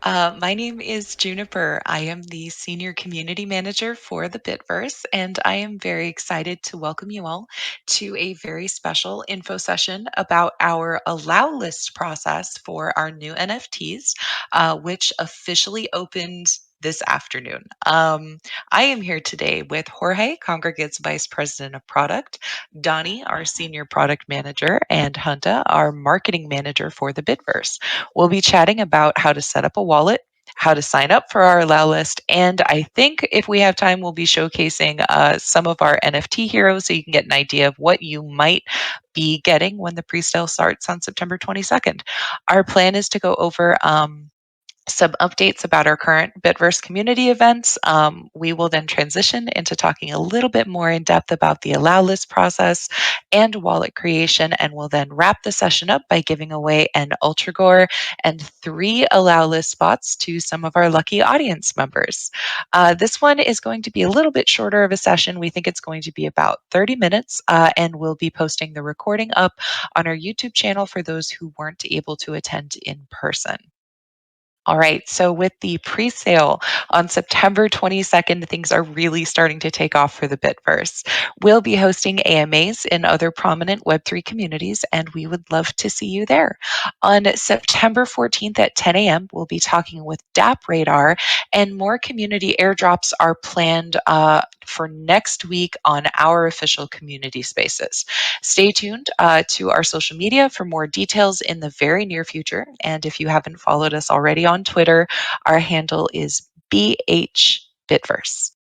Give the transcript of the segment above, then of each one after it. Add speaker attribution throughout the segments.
Speaker 1: My name is Juniper. I am the Senior Community Manager for the Bitverse, and I am very excited to welcome you all to a very special info session about our allow list process for our new NFTs, which officially opened this afternoon. I am here today with Jorge, Congregate's Vice President of Product, Donnie, our Senior Product Manager, and Hunta, our Marketing Manager for the Bitverse. We'll be chatting about how to set up a wallet, how to sign up for our allow list, and I think if we have time, we'll be showcasing some of our NFT heroes so you can get an idea of what you might be getting when the pre-sale starts on September 22nd. Our plan is to go over some updates about our current Bitverse community events. We will then transition into talking a little bit more in depth about the allow list process and wallet creation, and we'll then wrap the session up by giving away an Ultra Gore and 3 allow list spots to some of our lucky audience members. This one is going to be a little bit shorter of a session. We think it's going to be about 30 minutes, and we'll be posting the recording up on our YouTube channel for those who weren't able to attend in person. All right, so with the pre-sale on September 22nd, things are really starting to take off for the Bitverse. We'll be hosting AMAs in other prominent Web3 communities, and we would love to see you there. On September 14th at 10 a.m., we'll be talking with DApp Radar, and more community airdrops are planned for next week on our official community spaces. Stay tuned to our social media for more details in the very near future. And if you haven't followed us already on Twitter, our handle is BHBitverse.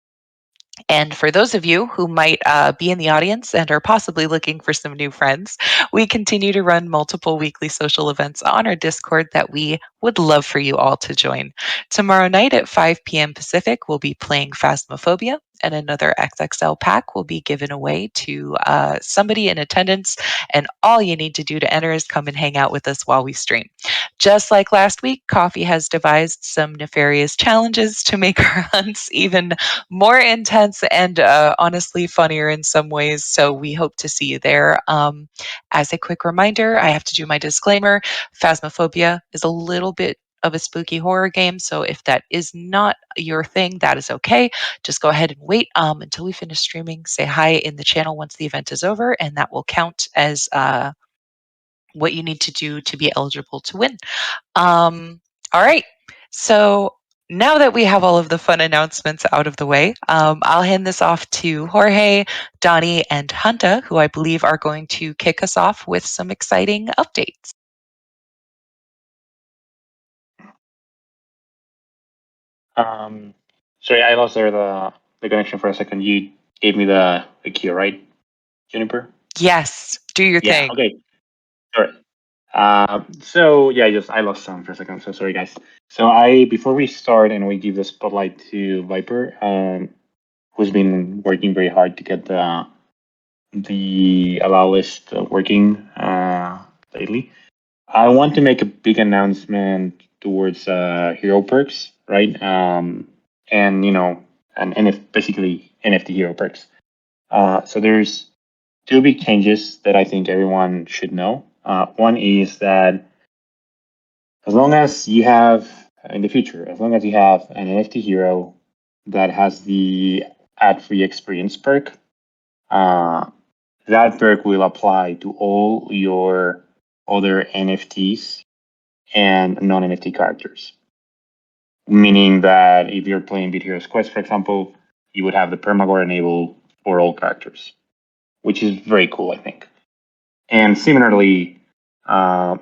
Speaker 1: And for those of you who might be in the audience and are possibly looking for some new friends, we continue to run multiple weekly social events on our Discord that we would love for you all to join. Tomorrow night at 5 p.m. Pacific, we'll be playing Phasmophobia, and another XXL pack will be given away to somebody in attendance. And all you need to do to enter is come and hang out with us while we stream. Just like last week, Coffee has devised some nefarious challenges to make our hunts even more intense and honestly funnier in some ways. So we hope to see you there. As a quick reminder, I have to do my disclaimer. Phasmophobia is a little bit of a spooky horror game. So if that is not your thing, that is okay. Just go ahead and wait until we finish streaming. Say hi in the channel once the event is over, and that will count as what you need to do to be eligible to win. All right. So now that we have all of the fun announcements out of the way, I'll hand this off to Jorge, Donnie, and Hunta, who I believe are going to kick us off with some exciting updates.
Speaker 2: Um, Sorry, I lost the connection for a second. You gave me the cue, right, Juniper?
Speaker 1: Yes, do your
Speaker 2: Yeah.
Speaker 1: thing.
Speaker 2: Okay. Sorry. So yeah, I lost sound for a second. So sorry, guys. So I before we start and we give the spotlight to Viper, who's been working very hard to get the allow list working lately. I want to make a big announcement towards hero perks, right? And basically NFT hero perks. So there's two big changes that I think everyone should know. One is that as long as you have in the future, as long as you have an NFT hero that has the ad-free experience perk, uh, that perk will apply to all your other NFTs and non-NFT characters. Meaning that if you're playing Beat Heroes Quest, for example, you would have the Permagore enabled for all characters, which is very cool, I think. And similarly, uh,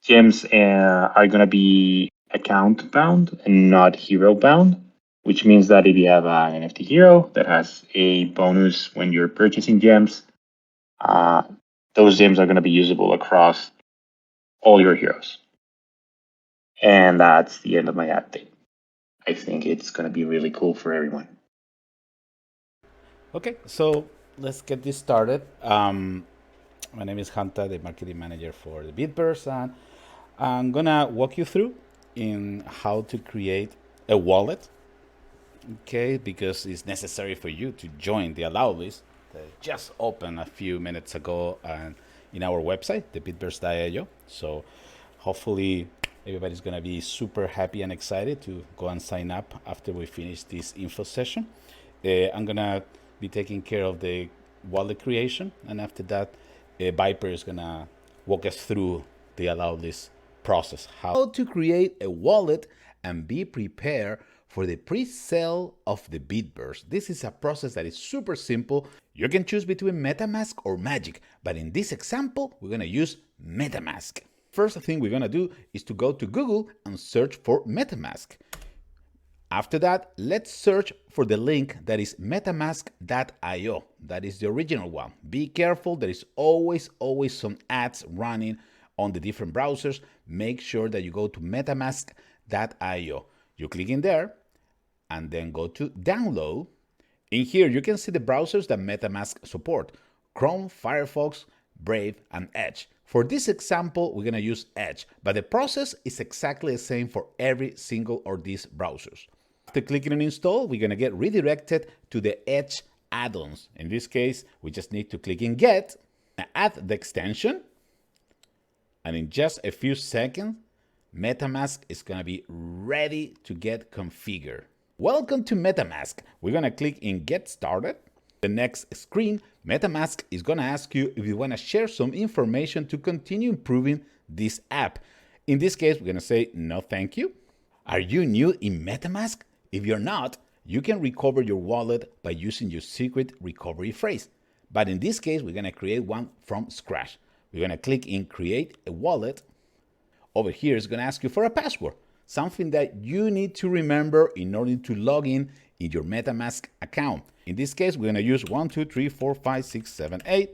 Speaker 2: gems are going to be account bound and not hero bound, which means that if you have an NFT hero that has a bonus when you're purchasing gems, uh, those gems are going to be usable across all your heroes. And that's the end of my update. I think it's going to be really cool for everyone.
Speaker 3: Okay, so let's get this started. My name is Hanta, the marketing manager for the Bitverse, and I'm gonna walk you through in how to create a wallet. Okay, because it's necessary for you to join the allow list that just opened a few minutes ago and in our website, the Bitverse.io. So hopefully Everybody's going to be super happy and excited to go and sign up after we finish this info session. I'm going to be taking care of the wallet creation, and after that, Viper is going to walk us through the allowlist process, how to create a wallet and be prepared for the pre-sale of the Bitverse. This is a process that is super simple. You can choose between MetaMask or Magic, but in this example, we're going to use MetaMask. First thing we're going to do is to go to Google and search for MetaMask. After that, let's search for the link that is metamask.io. That is the original one. Be careful, there is always some ads running on the different browsers. Make sure that you go to metamask.io. You click in there and then go to download. In here, you can see the browsers that MetaMask support: Chrome, Firefox, Brave, and Edge. For this example, we're going to use Edge, but the process is exactly the same for every single of these browsers. After clicking on install, we're going to get redirected to the Edge add-ons. In this case, we just need to click in get, add the extension, and in just a few seconds, MetaMask is going to be ready to get configured. Welcome to MetaMask. We're going to click in get started. The next screen, MetaMask is going to ask you if you want to share some information to continue improving this app. In this case, we're going to say no thank you. Are you new in MetaMask? If you're not, you can recover your wallet by using your secret recovery phrase. But in this case, we're going to create one from scratch. We're going to click in create a wallet. Over here, it's going to ask you for a password, something that you need to remember in order to log in your MetaMask account. In this case, we're going to use 1, 2, 3, 4, 5, 6, 7, 8.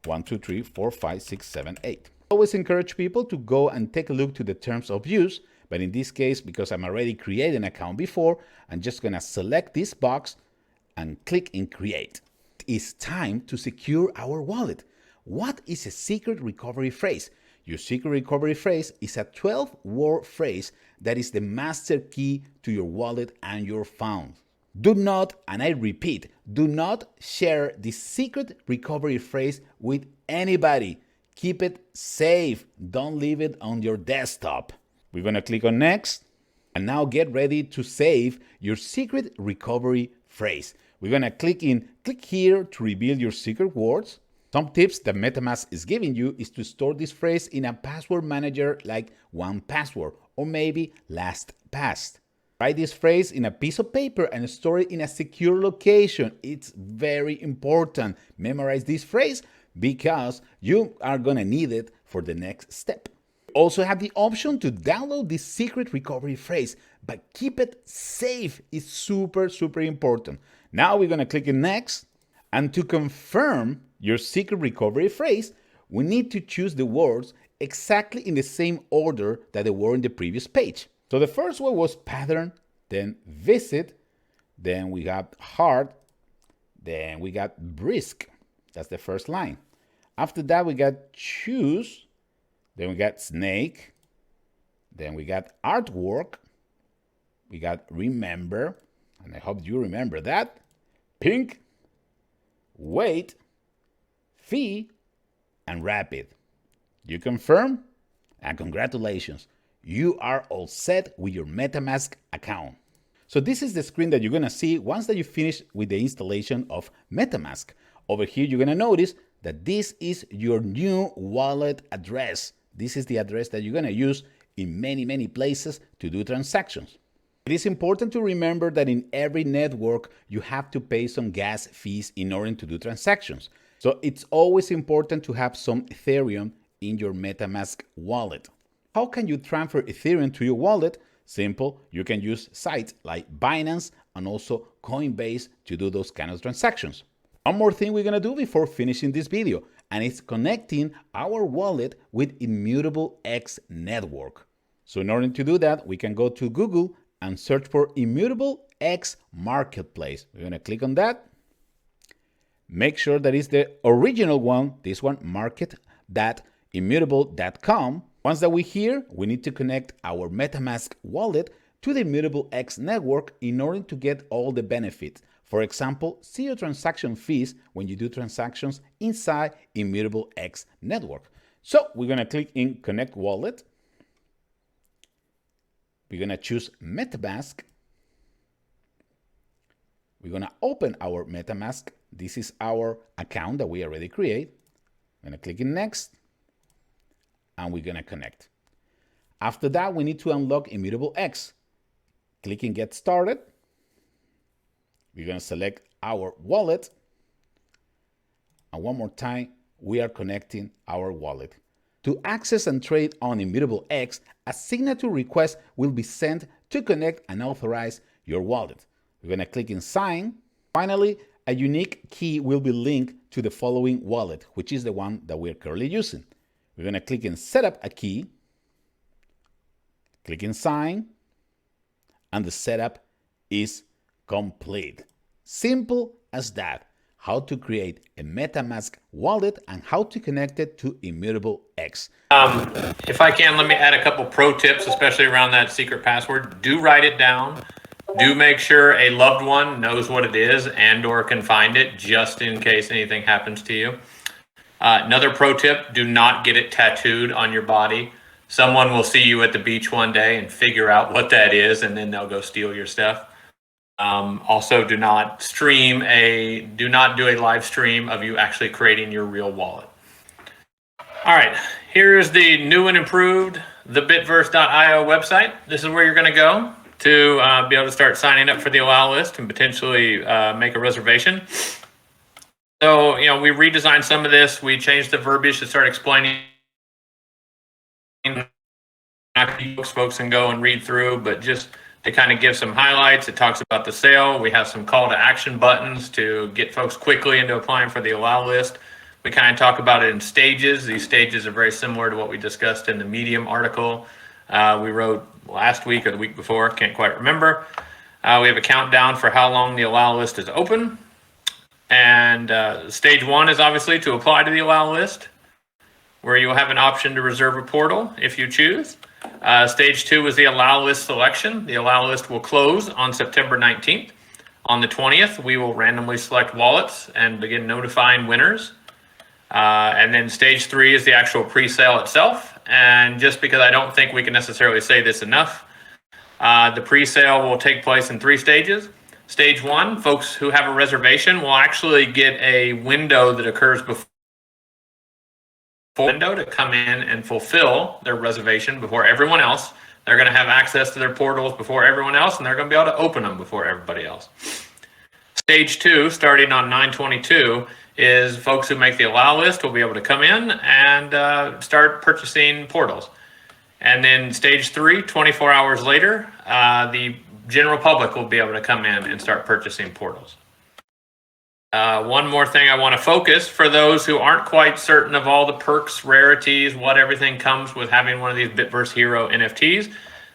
Speaker 3: 1, 2, 3, 4, 5, 6, 7, 8. I always encourage people to go and take a look to the terms of use. But in this case, because I'm already created an account before, I'm just going to select this box and click in create. It's time to secure our wallet. What is a secret recovery phrase? Your secret recovery phrase is a 12-word phrase that is the master key to your wallet and your funds. Do not, and I repeat, do not share this secret recovery phrase with anybody. Keep it safe. Don't leave it on your desktop. We're going to click on next, and now get ready to save your secret recovery phrase. We're going to click here to reveal your secret words. Some tips that MetaMask is giving you is to store this phrase in a password manager like 1Password or maybe LastPass. Write this phrase in a piece of paper and store it in a secure location. It's very important. Memorize this phrase because you are going to need it for the next step. You also have the option to download this secret recovery phrase, but keep it safe. It's super important. Now we're going to click in next, and to confirm your secret recovery phrase, we need to choose the words exactly in the same order that they were in the previous page. So the first one was pattern, then visit, then we got hard, then we got brisk. That's the first line. After that, we got choose, then we got snake, then we got artwork, we got remember, and I hope you remember that, pink, wait, fee, and rapid. You confirm? And congratulations, you are all set with your MetaMask account. So this is the screen that you're gonna see once that you finish with the installation of MetaMask. Over here, you're gonna notice that this is your new wallet address. This is the address that you're gonna use in many places to do transactions. It is important to remember that in every network, you have to pay some gas fees in order to do transactions. So it's always important to have some Ethereum in your MetaMask wallet. How can you transfer Ethereum to your wallet? Simple, you can use sites like Binance and also Coinbase to do those kind of transactions. One more thing we're gonna do before finishing this video, and it's connecting our wallet with Immutable X network. So in order to do that, we can go to Google and search for Immutable X Marketplace. We're gonna click on that. Make sure that is the original one, this one, market.immutable.com. Once that we're here, we need to connect our MetaMask wallet to the Immutable X network in order to get all the benefits. For example, zero transaction fees when you do transactions inside Immutable X network. So we're gonna click in Connect Wallet. We're going to choose Metamask. We're going to open our Metamask. This is our account that we already create. I'm going to click in Next, and we're going to connect. After that, we need to unlock Immutable X. Click in Get Started. We're going to select our wallet. And one more time, we are connecting our wallet. To access and trade on Immutable X, a signature request will be sent to connect and authorize your wallet. We're going to click in Sign. Finally, a unique key will be linked to the following wallet, which is the one that we're currently using. We're going to click in Set up a key, click in Sign, and the setup is complete. Simple as that. How to create a MetaMask wallet and how to connect it to Immutable X.
Speaker 4: If I can, let me add a couple pro tips, especially around that secret password. Do write it down. Do make sure a loved one knows what it is and or can find it just in case anything happens to you. Another pro tip, do not get it tattooed on your body. Someone will see you at the beach one day and figure out what that is, and then they'll go steal your stuff. Also, do not do a live stream of you actually creating your real wallet. All right, here's the new and improved the Bitverse.io website. This is where you're going to go to be able to start signing up for the allow list and potentially make a reservation. So, we redesigned some of this. We changed the verbiage to start explaining. Folks can go and read through, but just to kind of give some highlights, it talks about the sale. We have some call to action buttons to get folks quickly into applying for the allow list. We kind of talk about it in stages. These stages are very similar to what we discussed in the Medium article we wrote last week or the week before, can't quite remember. We have a countdown for how long the allow list is open. And stage 1 is obviously to apply to the allow list, where you'll have an option to reserve a portal if you choose. Stage 2 is the allow list selection. The allow list will close on September 19th. On the 20th, we will randomly select wallets and begin notifying winners. And then stage 3 is the actual pre-sale itself. And just because I don't think we can necessarily say this enough, the pre-sale will take place in 3 stages. Stage 1, folks who have a reservation will actually get a window that occurs before window to come in and fulfill their reservation before everyone else. They're going to have access to their portals before everyone else, and they're going to be able to open them before everybody else. Stage 2, starting on 9/22, is folks who make the allow list will be able to come in and start purchasing portals. And then stage 3, 24 hours later, the general public will be able to come in and start purchasing portals. One more thing I want to focus for those who aren't quite certain of all the perks, rarities, what everything comes with having one of these Bitverse Hero NFTs.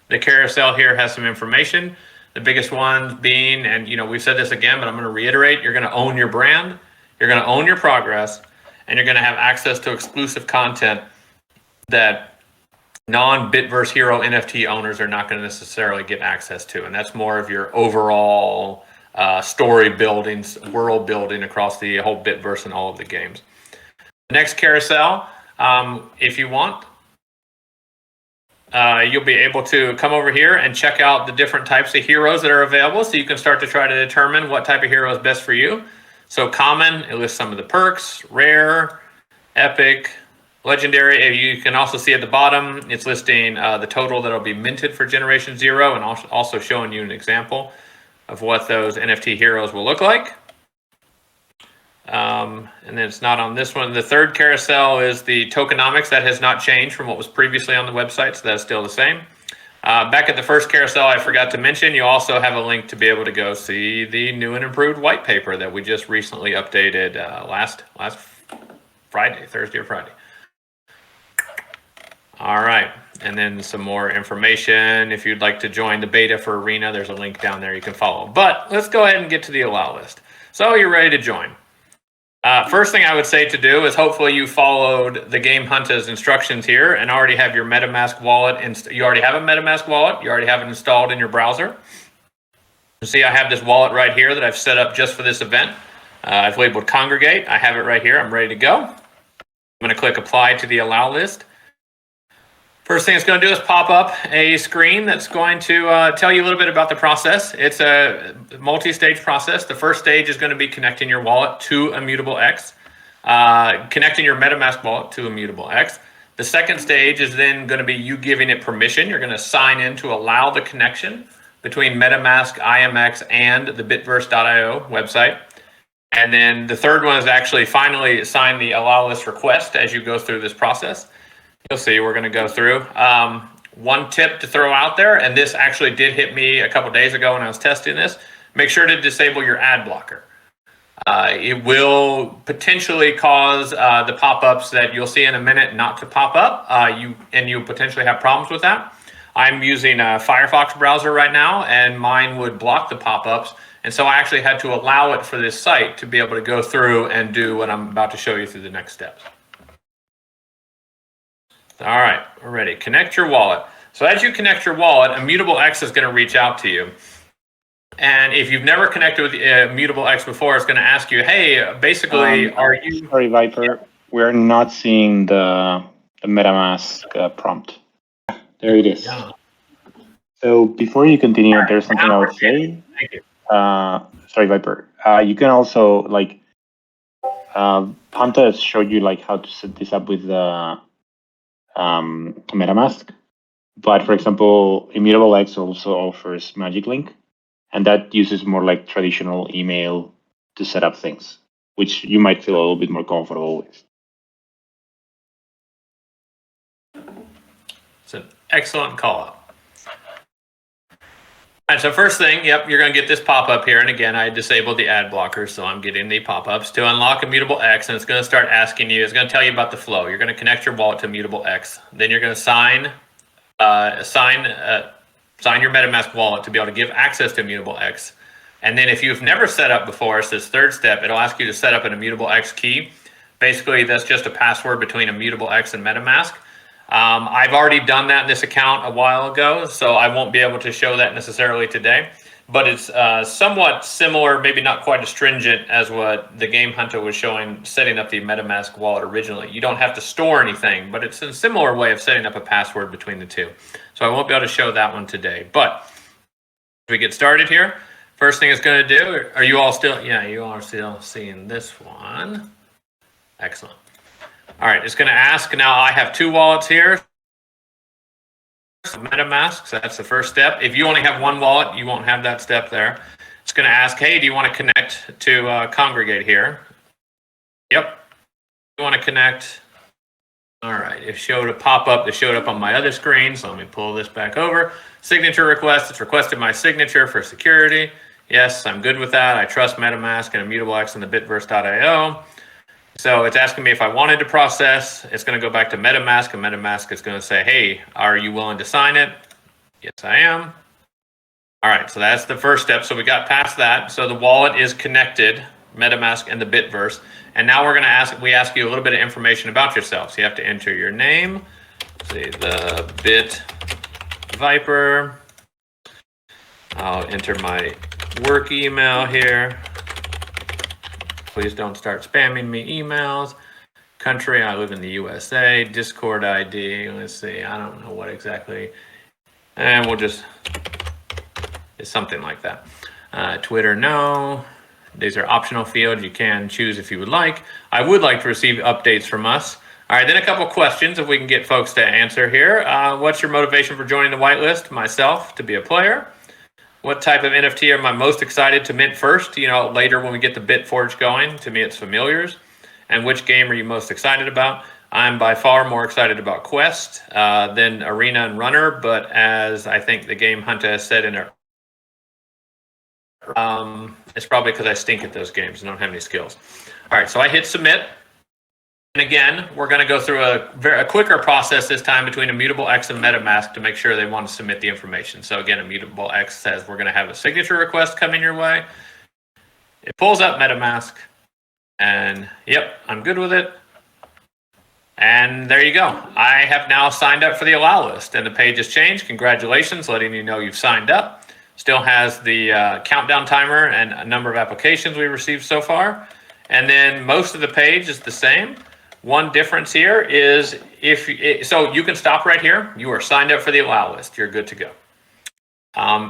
Speaker 4: The carousel here has some information. The biggest ones being, and we've said this again, but I'm going to reiterate, you're going to own your brand, you're going to own your progress, and you're going to have access to exclusive content that non-Bitverse Hero NFT owners are not going to necessarily get access to. And that's more of your overall story building, world building across the whole Bitverse and all of the games. The next carousel, if you want, you'll be able to come over here and check out the different types of heroes that are available, so you can start to try to determine what type of hero is best for you. So common, it lists some of the perks. Rare, epic, legendary. You can also see at the bottom, it's listing the total that'll be minted for Generation 0, and also showing you an example of what those NFT heroes will look like. And then it's not on this one. The third carousel is the tokenomics. That has not changed from what was previously on the website, so that's still the same. Back at the first carousel, I forgot to mention, you also have a link to be able to go see the new and improved white paper that we just recently updated last Friday, Thursday or Friday. All right, and then some more information. If you'd like to join the beta for Arena, there's a link down there you can follow. But let's go ahead and get to the allow list. So you're ready to join. First thing I would say to do is hopefully you followed the Game Hunter's instructions here and already have your MetaMask wallet. You already have a MetaMask wallet. You already have it installed in your browser. You see I have this wallet right here that I've set up just for this event. I've labeled Congregate. I have it right here. I'm ready to go. I'm going to click Apply to the Allow list. First thing it's going to do is pop up a screen that's going to tell you a little bit about the process. It's a multi-stage process. The first stage is going to be connecting your wallet to Immutable X, connecting your MetaMask wallet to Immutable X. The second stage is then going to be you giving it permission. You're going to sign in to allow the connection between MetaMask, IMX, and the Bitverse.io website. And then the third one is actually finally sign the allowlist request as you go through this process. You'll see we're going to go through. One tip to throw out there, and this actually did hit me a couple days ago when I was testing this, make sure to disable your ad blocker. It will potentially cause the pop-ups that you'll see in a minute not to pop up. You'll potentially have problems with that. I'm using a Firefox browser right now, and mine would block the pop-ups. And so I actually had to allow it for this site to be able to go through and do what I'm about to show you through the next steps. All right, we're ready. Connect your wallet. So as you connect your wallet, Immutable X is going to reach out to you. And if you've never connected with Immutable X before, it's going to ask you, hey, basically, are you...
Speaker 2: Sorry, Viper. We're not seeing the MetaMask prompt. There it is.
Speaker 4: Yeah.
Speaker 2: So before you continue, there's something I would say.
Speaker 4: Thank you.
Speaker 2: Sorry, Viper. You can also, like, Hunter showed you, like, how to set this up with the MetaMask. But for example, Immutable X also offers Magic Link, and that uses more like traditional email to set up things, which you might feel a little bit more comfortable with.
Speaker 4: It's an excellent call out. All right, so first thing, yep, you're going to get this pop-up here. And again, I disabled the ad blocker, so I'm getting the pop-ups to unlock Immutable X, and it's going to start asking you, it's going to tell you about the flow. You're going to connect your wallet to Immutable X. Then you're going to sign your MetaMask wallet to be able to give access to Immutable X. And then if you've never set up before, it's this third step, it'll ask you to set up an Immutable X key. Basically, that's just a password between Immutable X and MetaMask. I've already done that in this account a while ago, so I won't be able to show that necessarily today. But it's somewhat similar, maybe not quite as stringent as what the Game Hunter was showing setting up the MetaMask wallet originally. You don't have to store anything, but it's a similar way of setting up a password between the two. So I won't be able to show that one today. But as we get started here, first thing it's going to do, are you all still, yeah, you all are still seeing this one. Excellent. All right, it's going to ask, now I have two wallets here. MetaMask, so that's the first step. If you only have one wallet, you won't have that step there. It's going to ask, hey, do you want to connect to Congregate here? Yep. You want to connect? All right, it showed a pop-up that showed up on my other screen, so let me pull this back over. Signature request, it's requested my signature for security. Yes, I'm good with that. I trust MetaMask and Immutable X and the Bitverse.io. So it's asking me if I wanted to process. It's going to go back to MetaMask, and MetaMask is going to say, hey, are you willing to sign it? Yes, I am. All right, so that's the first step. So we got past that. So the wallet is connected, MetaMask and the Bitverse. And now we're going to ask you a little bit of information about yourself. So you have to enter your name. Say the Bit Viper. I'll enter my work email here. Please don't start spamming me emails. Country, I live in the USA. Discord ID, let's see, I don't know what exactly. And we'll just, it's something like that. Twitter, no. These are optional fields. You can choose if you would like. I would like to receive updates from us. All right, then a couple questions if we can get folks to answer here. What's your motivation for joining the whitelist? Myself, to be a player. What type of NFT am I most excited to mint first? You know, later when we get the Bitforge going, to me it's familiars. And which game are you most excited about? I'm by far more excited about Quest than Arena and Runner, but as I think the Game Hunter has said in it, it's probably because I stink at those games and don't have any skills. All right, so I hit submit. And again, we're going to go through a quicker process this time between Immutable X and MetaMask to make sure they want to submit the information. So again, Immutable X says we're going to have a signature request coming your way. It pulls up MetaMask, and yep, I'm good with it. And there you go. I have now signed up for the allow list, and the page has changed. Congratulations, letting you know you've signed up. Still has the countdown timer and a number of applications we received so far. And then most of the page is the same. One difference here is so you can stop right here. You are signed up for the allow list. You're good to go.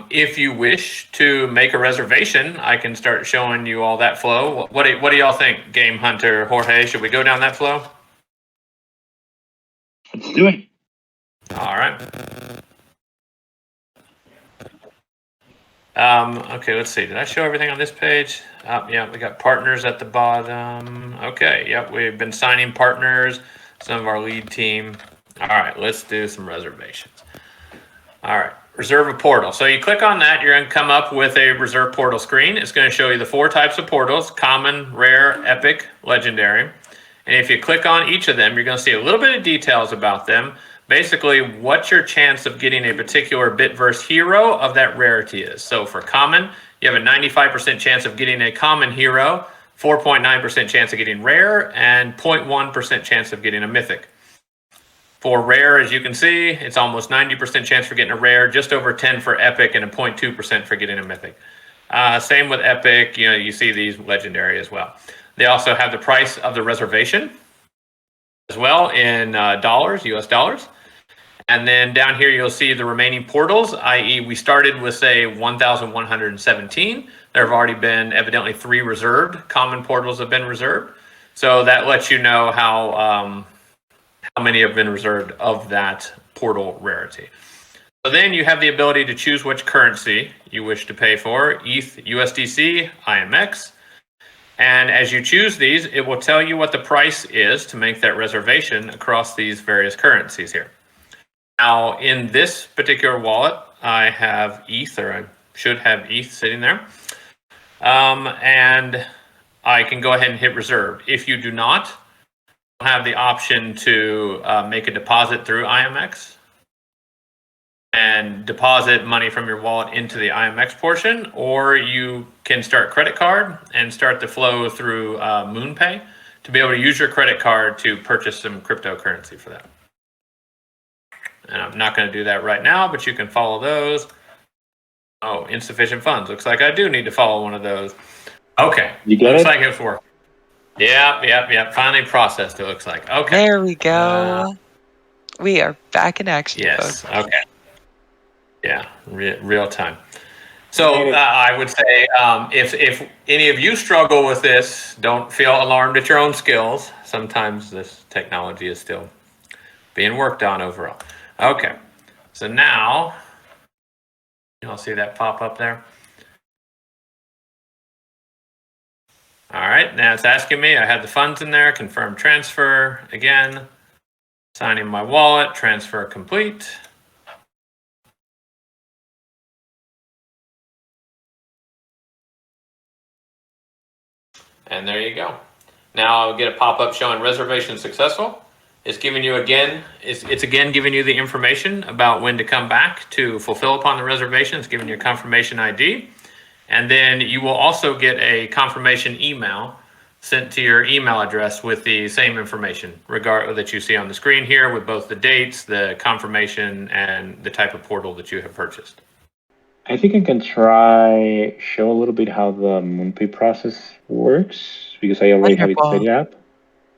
Speaker 4: If you wish to make a reservation, I can start showing you all that flow. What do y'all think, Game Hunter, Jorge? Should we go down that flow?
Speaker 2: Let's do it.
Speaker 4: All right. Okay, let's see. Did I show everything on this page? Yeah, we got partners at the bottom. Okay, yep, we've been signing partners, some of our lead team. All right, let's do some reservations. All right, reserve a portal. So you click on that, you're going to come up with a reserve portal screen. It's going to show you the 4 types of portals: common, rare, epic, legendary. And if you click on each of them, you're going to see a little bit of details about them. Basically, what your chance of getting a particular Bitverse hero of that rarity is. So for common, you have a 95% chance of getting a common hero, 4.9% chance of getting rare, and 0.1% chance of getting a mythic. For rare, as you can see, it's almost 90% chance for getting a rare, just over 10 for epic, and a 0.2% for getting a mythic. Same with epic, you see these legendary as well. They also have the price of the reservation as well in dollars, US dollars. And then down here, you'll see the remaining portals, i.e. we started with, say, 1,117. There have already been evidently 3 reserved. Common portals have been reserved. So that lets you know how many have been reserved of that portal rarity. So then you have the ability to choose which currency you wish to pay for: ETH, USDC, IMX. And as you choose these, it will tell you what the price is to make that reservation across these various currencies here. Now, in this particular wallet, I have ETH, or I should have ETH sitting there. And I can go ahead and hit reserve. If you do not have the option to make a deposit through IMX and deposit money from your wallet into the IMX portion, or you can start credit card and start the flow through MoonPay to be able to use your credit card to purchase some cryptocurrency for that. And I'm not going to do that right now, but you can follow those. Oh, insufficient funds. Looks like I do need to follow one of those. Okay.
Speaker 2: You get
Speaker 4: Looks
Speaker 2: it?
Speaker 4: like it's working. Yep. Finally processed, it looks like. Okay.
Speaker 1: There we go. We are back in action,
Speaker 4: Yes.
Speaker 1: folks.
Speaker 4: Okay. Yeah, real time. So I would say if any of you struggle with this, don't feel alarmed at your own skills. Sometimes this technology is still being worked on overall. Okay, so now you'll see that pop up there. All right, now it's asking me, I had the funds in there, confirm transfer again, signing my wallet, transfer complete. And there you go. Now I'll get a pop-up showing reservation successful. It's giving you again, it's again giving you the information about when to come back to fulfill upon the reservation. It's giving you a confirmation ID. And then you will also get a confirmation email sent to your email address with the same information that you see on the screen here, with both the dates, the confirmation, and the type of portal that you have purchased.
Speaker 2: I think I can try show a little bit how the MoonPay process works, because I already have it set up.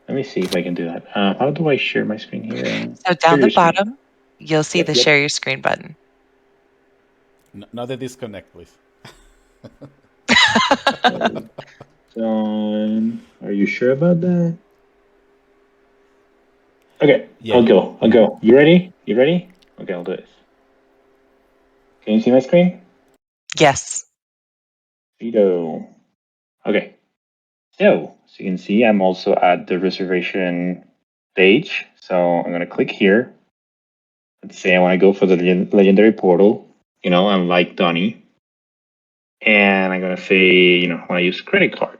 Speaker 2: Let me see if I can do that. How do I share my screen here?
Speaker 1: So down the bottom, you'll see the
Speaker 2: Yep.
Speaker 1: share your screen button.
Speaker 3: Not the disconnect, please.
Speaker 2: John, are you sure about that? Okay,
Speaker 3: Yeah.
Speaker 2: I'll go. You ready? Okay, I'll do this. Can you see my screen?
Speaker 1: Yes.
Speaker 2: Vito. Okay. So you can see I'm also at the reservation page. So I'm going to click here. Let's say I want to go for the legendary portal. I'm like Donnie. And I'm going to say, I want to use credit card.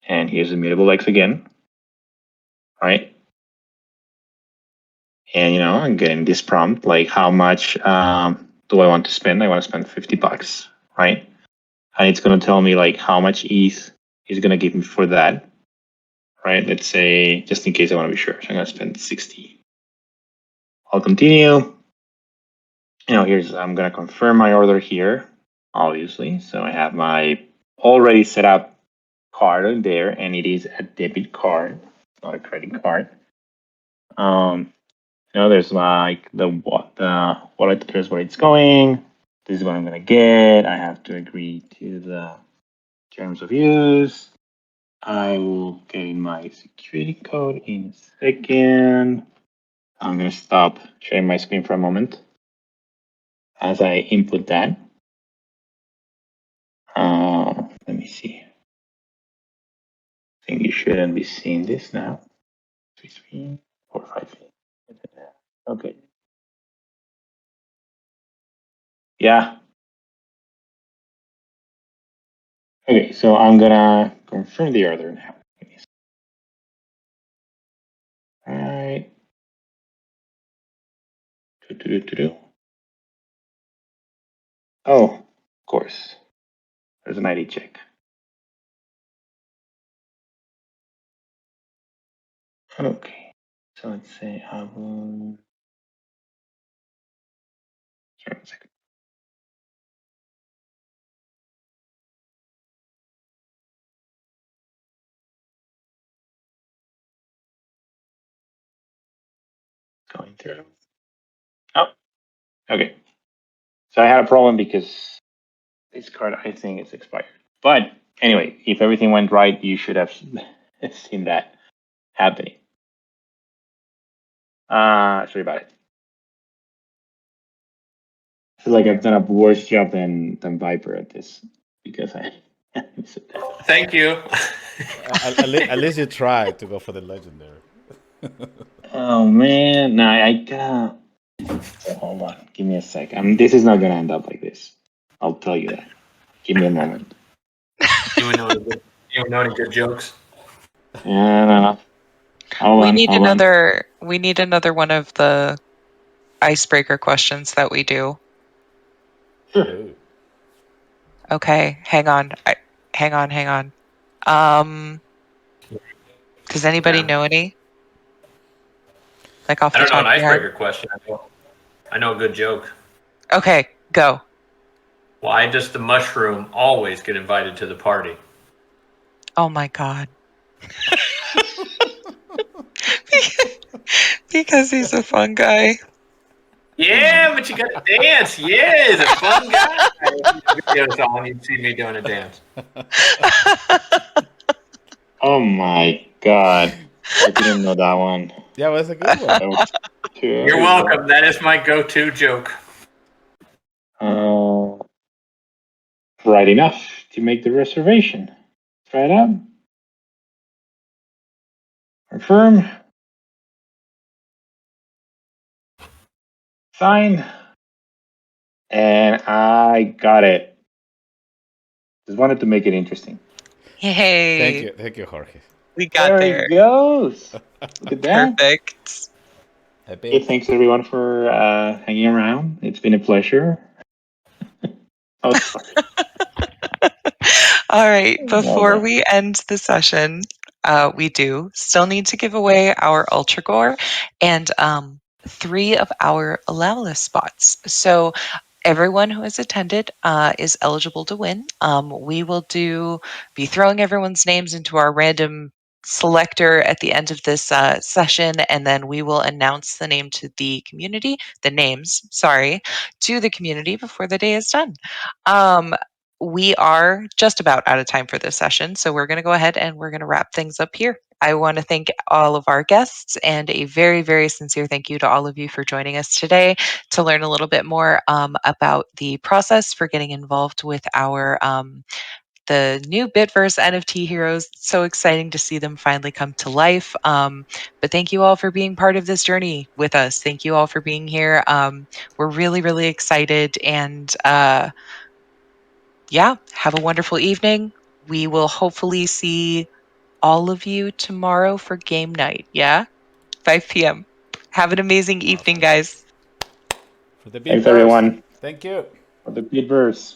Speaker 2: And here's the mutable X again. Right? And, I'm getting this prompt, like how much do I want to spend? I want to spend $50, right? And it's going to tell me like how much ETH is going to give me for that, right? Let's say, just in case I want to be sure. So I'm going to spend 60. I'll continue. I'm going to confirm my order here, obviously. So I have my already set up card in there, and it is a debit card. not a credit card. There's like the wallet address where it's going. This is what I'm gonna get. I have to agree to the terms of use. I will get in my security code in a second. I'm gonna stop sharing my screen for a moment as I input that. Let me see. I think you shouldn't be seeing this now. 3, 3, 4, 5. Okay. Yeah. Okay, so I'm gonna confirm the order now. All right. Oh, of course. There's an ID check. Okay. So let's say I will. Sorry, 1 second. Going through. Oh, okay. So I had a problem because this card, I think, is expired. But anyway, if everything went right, you should have seen that happening. Sorry about it. I feel like I've done a worse job than Viper at this because I.
Speaker 4: Thank you.
Speaker 3: At least you tried to go for the legendary.
Speaker 2: Oh man, no, I gotta. Hold on, give me a sec. This is not gonna end up like this. I'll tell you that. Give me a moment.
Speaker 4: You know any good jokes?
Speaker 2: Yeah, no. Hold
Speaker 1: We
Speaker 2: on,
Speaker 1: need
Speaker 2: hold on.
Speaker 1: another one of the icebreaker questions that we do.
Speaker 2: Sure.
Speaker 3: Ooh.
Speaker 1: Okay, hang on. Hang on. Does anybody
Speaker 4: Yeah.
Speaker 1: know any? Like off
Speaker 4: I
Speaker 1: the
Speaker 4: don't know
Speaker 1: top
Speaker 4: an
Speaker 1: of your head?
Speaker 4: icebreaker question. I know a good joke.
Speaker 1: Okay, go.
Speaker 4: Why does the mushroom always get invited to the party?
Speaker 1: Oh my God. Because he's a fun guy.
Speaker 4: Yeah, but you got to dance. Yeah, he's a fun guy. Videos on, you'd see me doing a dance.
Speaker 2: Oh my god, I didn't know that one.
Speaker 3: Yeah, well, that's a good one.
Speaker 2: That was
Speaker 4: You're welcome. That is my go-to joke.
Speaker 2: Right enough to make the reservation. Try it out. Confirm. Sign. And I got it. Just wanted to make it interesting.
Speaker 1: Yay.
Speaker 3: Thank you, Jorge.
Speaker 1: We got
Speaker 2: There
Speaker 1: there.
Speaker 2: it goes. Look at that.
Speaker 1: Perfect.
Speaker 2: Hey, thanks everyone for hanging around. It's been a pleasure. Oh, sorry.
Speaker 1: All right.
Speaker 2: Well
Speaker 1: Before
Speaker 2: done.
Speaker 1: we end the session, we do still need to give away our Ultra Gore and 3 of our allowlist spots. So everyone who has attended is eligible to win. We will be throwing everyone's names into our random selector at the end of this session, and then we will announce the names, to the community before the day is done. We are just about out of time for this session, so we're going to go ahead and we're going to wrap things up here. I want to thank all of our guests and a very, very sincere thank you to all of you for joining us today to learn a little bit more about the process for getting involved with our the new Bitverse NFT heroes. It's so exciting to see them finally come to life. But thank you all for being part of this journey with us. Thank you all for being here. We're really, really excited and yeah, have a wonderful evening. We will hopefully see all of you tomorrow for game night. Yeah, 5 p.m. Have an amazing evening,
Speaker 3: Awesome.
Speaker 1: guys.
Speaker 3: For the
Speaker 2: Thanks
Speaker 3: Bitverse.
Speaker 2: everyone
Speaker 3: Thank you.
Speaker 2: for the Bitverse.